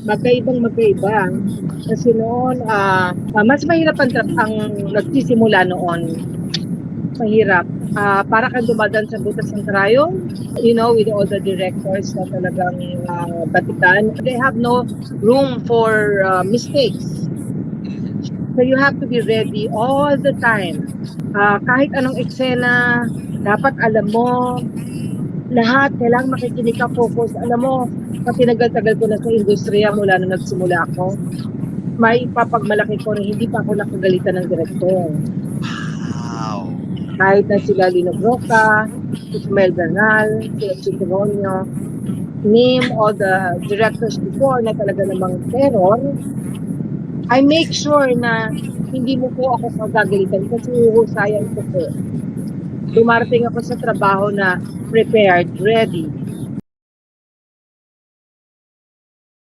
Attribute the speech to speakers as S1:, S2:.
S1: magkaiba. Kasi noon, mas mahirap ang nagsisimula noon. Mahirap. Para kang dumadaan sa butas ng karayom, with all the directors na talagang batikan. They have no room for mistakes. So you have to be ready all the time. Kahit anong eksena, dapat alam mo, lahat, kailangan makikinig ka, focus. Alam mo, pag tinagal-tagal ko na sa industriya mula nung nagsimula ako, may ipapagmalaki ko na hindi pa ako nakagalitan ng direktor.
S2: Wow.
S1: Kahit na sila Lino Broca, Ismael Bernal, sila Chitoronio, name all the directors before na talaga namang terror, I make sure na hindi mo po ako kagagalitan kasi huhusayan ko po. Dumarating ako sa trabaho na prepared, ready.